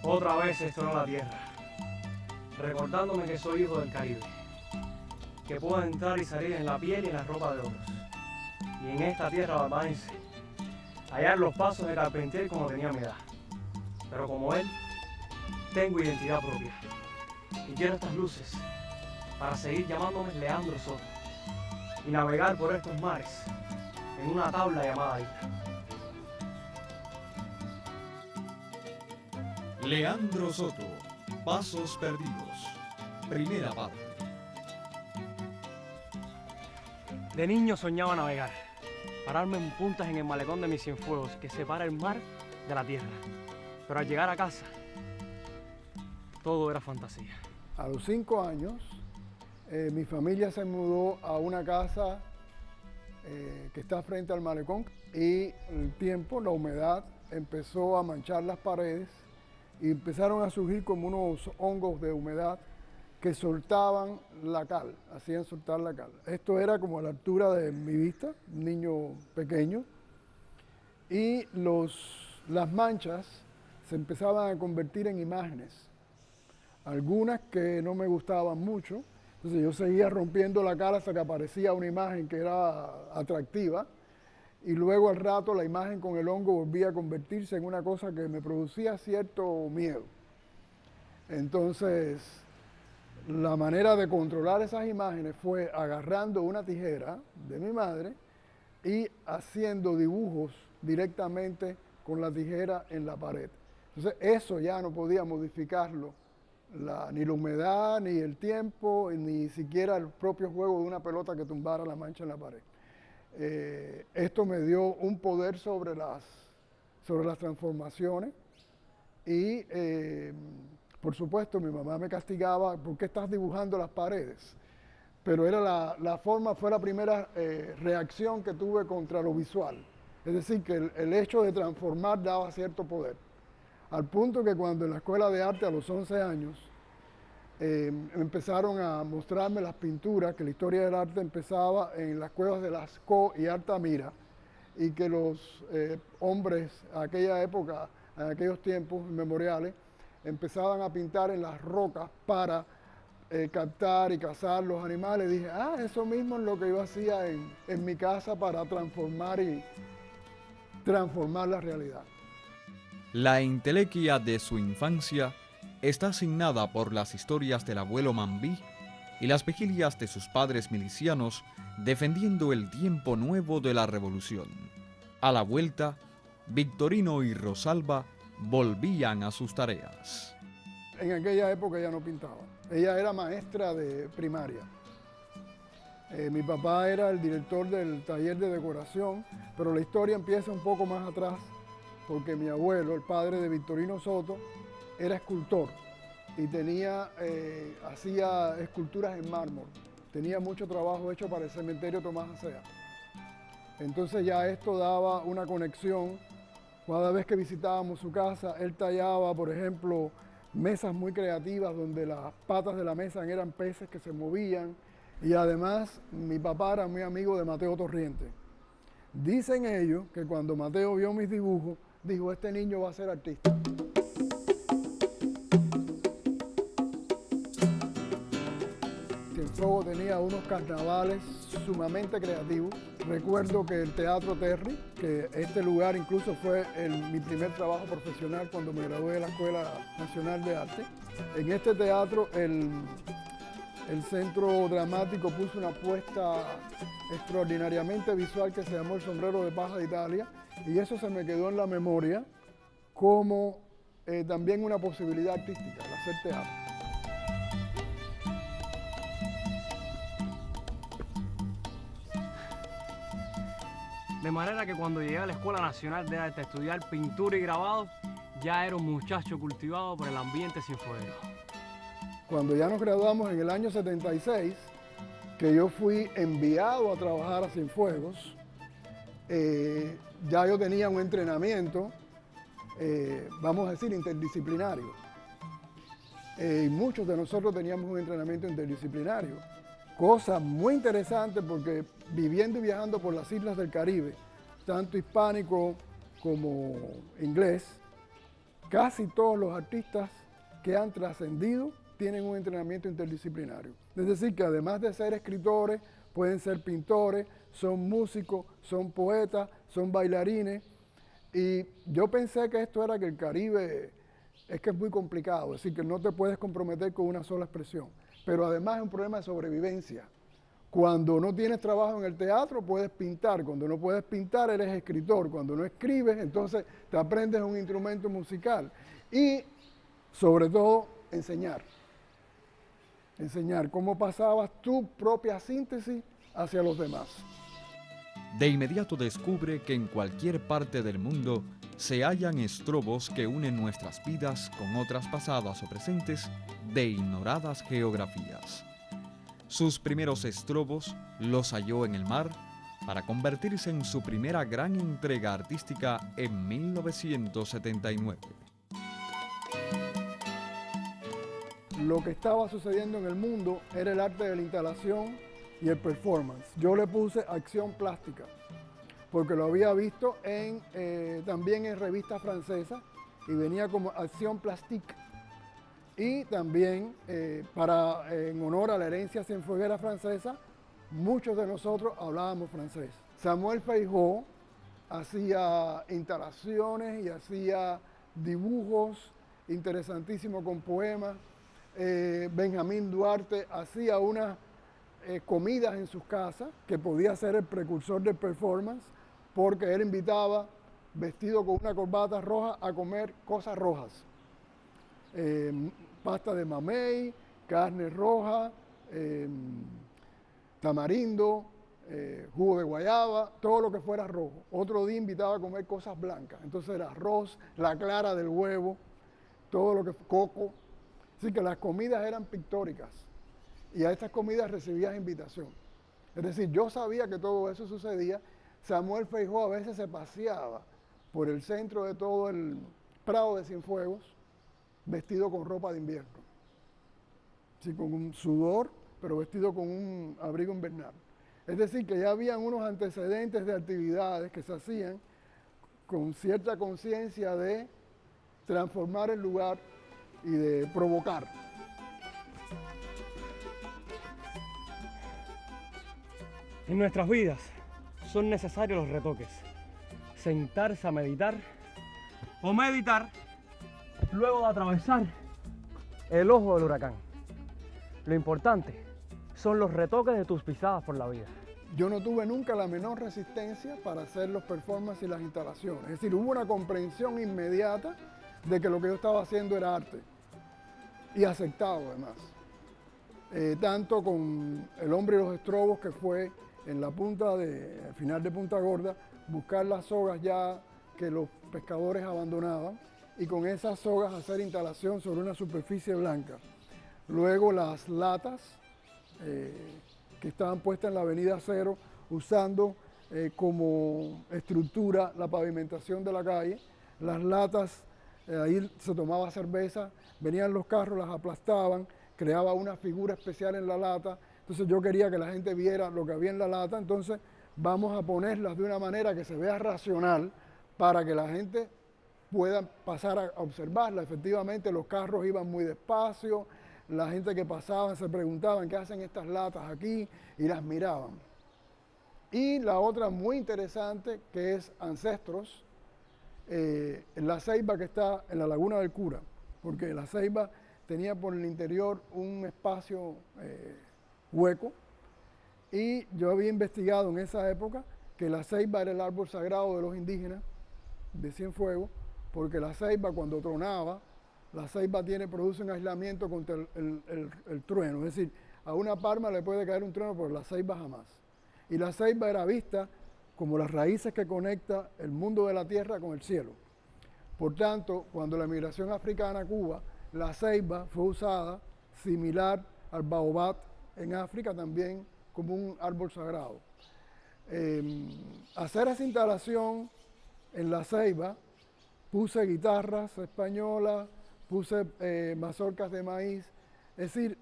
Otra vez estoy en la tierra, recordándome que soy hijo del Caribe, que puedo entrar y salir en la piel y en la ropa de otros. Y en esta tierra barbadense, hallar los pasos de Carpentier como tenía mi edad. Pero como él, tengo identidad propia. Y quiero estas luces para seguir llamándome Leandro Soto y navegar por estos mares en una tabla llamada isla. Leandro Soto, Pasos Perdidos, primera parte. De niño soñaba navegar, pararme en puntas en el malecón de mis Cienfuegos que separa el mar de la tierra. Pero al llegar a casa, todo era fantasía. A los 5 años, mi familia se mudó a una casa que está frente al malecón y el tiempo, la humedad, empezó a manchar las paredes y empezaron a surgir como unos hongos de humedad que soltaban la cal, hacían soltar la cal. Esto era como a la altura de mi vista, un niño pequeño, y las manchas se empezaban a convertir en imágenes, algunas que no me gustaban mucho. Entonces yo seguía rompiendo la cara hasta que aparecía una imagen que era atractiva y luego al rato la imagen con el hongo volvía a convertirse en una cosa que me producía cierto miedo. Entonces la manera de controlar esas imágenes fue agarrando una tijera de mi madre y haciendo dibujos directamente con la tijera en la pared. Entonces eso ya no podía modificarlo, ni la humedad, ni el tiempo, ni siquiera el propio juego de una pelota que tumbara la mancha en la pared. Esto me dio un poder sobre las transformaciones y por supuesto mi mamá me castigaba: ¿por qué estás dibujando las paredes? Pero era fue la primera reacción que tuve contra lo visual. Es decir, que el hecho de transformar daba cierto poder. Al punto que cuando en la escuela de arte a los 11 años empezaron a mostrarme las pinturas, que la historia del arte empezaba en las cuevas de Lascaux y Altamira, y que los hombres a aquella época, en aquellos tiempos inmemoriales, empezaban a pintar en las rocas para captar y cazar los animales. Dije, eso mismo es lo que yo hacía en mi casa para transformar la realidad. La entelequia de su infancia está asignada por las historias del abuelo Mambí y las vigilias de sus padres milicianos defendiendo el tiempo nuevo de la revolución. A la vuelta, Victorino y Rosalba volvían a sus tareas. En aquella época ella no pintaba, ella era maestra de primaria. Mi papá era el director del taller de decoración, pero la historia empieza un poco más atrás, porque mi abuelo, el padre de Victorino Soto, era escultor y hacía esculturas en mármol. Tenía mucho trabajo hecho para el cementerio Tomás Acea. Entonces ya esto daba una conexión. Cada vez que visitábamos su casa, él tallaba, por ejemplo, mesas muy creativas donde las patas de la mesa eran peces que se movían. Y además, mi papá era muy amigo de Mateo Torriente. Dicen ellos que cuando Mateo vio mis dibujos, dijo: este niño va a ser artista. Cienfuegos tenía unos carnavales sumamente creativos. Recuerdo que el Teatro Terry, que este lugar incluso fue mi primer trabajo profesional cuando me gradué de la Escuela Nacional de Arte. En este teatro el Centro Dramático puso una apuesta extraordinariamente visual que se llamó El Sombrero de Paja de Italia, y eso se me quedó en la memoria como también una posibilidad artística, el hacer teatro. De manera que cuando llegué a la Escuela Nacional de Arte a estudiar pintura y grabado, ya era un muchacho cultivado por el ambiente cienfueguero. Cuando ya nos graduamos en el año 76, que yo fui enviado a trabajar a Cienfuegos, ya yo tenía un entrenamiento, vamos a decir, interdisciplinario. Y muchos de nosotros teníamos un entrenamiento interdisciplinario. Cosa muy interesante porque viviendo y viajando por las islas del Caribe, tanto hispánico como inglés, Casi todos los artistas que han trascendido tienen un entrenamiento interdisciplinario. Es decir, que además de ser escritores, pueden ser pintores, son músicos, son poetas, son bailarines. Y yo pensé que esto era que el Caribe es que es muy complicado, es decir, que no te puedes comprometer con una sola expresión. Pero además es un problema de sobrevivencia. Cuando no tienes trabajo en el teatro, puedes pintar. Cuando no puedes pintar, eres escritor. Cuando no escribes, entonces te aprendes un instrumento musical. Y, sobre todo, enseñar. Enseñar cómo pasabas tu propia síntesis hacia los demás. De inmediato descubre que en cualquier parte del mundo se hallan estrobos que unen nuestras vidas con otras pasadas o presentes de ignoradas geografías. Sus primeros estrobos los halló en el mar para convertirse en su primera gran entrega artística en 1979. Lo que estaba sucediendo en el mundo era el arte de la instalación y el performance. Yo le puse acción plástica, porque lo había visto también en revistas francesas y venía como acción plastique. Y también, en honor a la herencia cienfueguera francesa, muchos de nosotros hablábamos francés. Samuel Feijó hacía instalaciones y hacía dibujos interesantísimos con poemas. Benjamín Duarte hacía unas comidas en sus casas, que podía ser el precursor del performance, porque él invitaba, vestido con una corbata roja, a comer cosas rojas. Pasta de mamey, carne roja, tamarindo, jugo de guayaba, todo lo que fuera rojo. Otro día invitaba a comer cosas blancas, entonces era arroz, la clara del huevo, todo lo que coco. Así que las comidas eran pictóricas y a estas comidas recibías invitación. Es decir, yo sabía que todo eso sucedía. Samuel Feijó a veces se paseaba por el centro de todo el Prado de Cienfuegos vestido con ropa de invierno. Sí, con un sudor, pero vestido con un abrigo invernal. Es decir, que ya habían unos antecedentes de actividades que se hacían con cierta conciencia de transformar el lugar y de provocar. En nuestras vidas son necesarios los retoques. Sentarse a meditar o meditar luego de atravesar el ojo del huracán. Lo importante son los retoques de tus pisadas por la vida. Yo no tuve nunca la menor resistencia para hacer los performances y las instalaciones. Es decir, hubo una comprensión inmediata de que lo que yo estaba haciendo era arte. Y aceptado además. Tanto con El hombre y los estrobos, que fue en la al final de Punta Gorda, buscar las sogas ya que los pescadores abandonaban y con esas sogas hacer instalación sobre una superficie blanca. Luego las latas que estaban puestas en la Avenida Cero, usando como estructura la pavimentación de la calle. Las latas, ahí se tomaba cerveza, venían los carros, las aplastaban, creaba una figura especial en la lata. Entonces yo quería que la gente viera lo que había en la lata, entonces vamos a ponerlas de una manera que se vea racional para que la gente pueda pasar a observarla. Efectivamente, los carros iban muy despacio, la gente que pasaba se preguntaban qué hacen estas latas aquí y las miraban. Y la otra muy interesante, que es Ancestros, en la ceiba que está en la Laguna del Cura, porque la ceiba tenía por el interior un espacio hueco, y yo había investigado en esa época que la ceiba era el árbol sagrado de los indígenas de Cienfuegos, porque la ceiba, cuando tronaba, la ceiba produce un aislamiento contra el trueno. Es decir, a una palma le puede caer un trueno, pero la ceiba jamás. Y la ceiba era vista como las raíces que conecta el mundo de la tierra con el cielo. Por tanto, cuando la migración africana a Cuba, la ceiba fue usada similar al baobab en África, también como un árbol sagrado. Hacer esa instalación en la ceiba, puse guitarras españolas, puse mazorcas de maíz, es decir,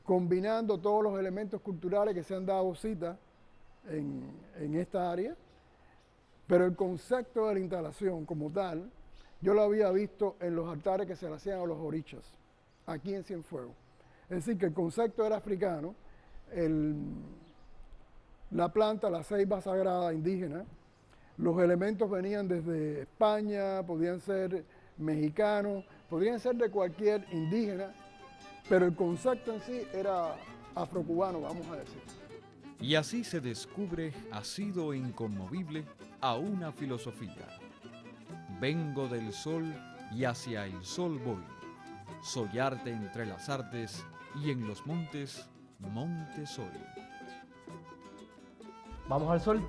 combinando todos los elementos culturales que se han dado cita en esta área, pero el concepto de la instalación como tal yo lo había visto en los altares que se le hacían a los orichas, aquí en Cienfuegos. Es decir, que el concepto era africano, la planta, la ceiba sagrada indígena, los elementos venían desde España, podían ser mexicanos, podrían ser de cualquier indígena, pero el concepto en sí era afrocubano, vamos a decir. Y así se descubre, ácido e inconmovible, a una filosofía. Vengo del sol y hacia el sol voy. Soy arte entre las artes y en los montes, monte soy. Vamos al sol.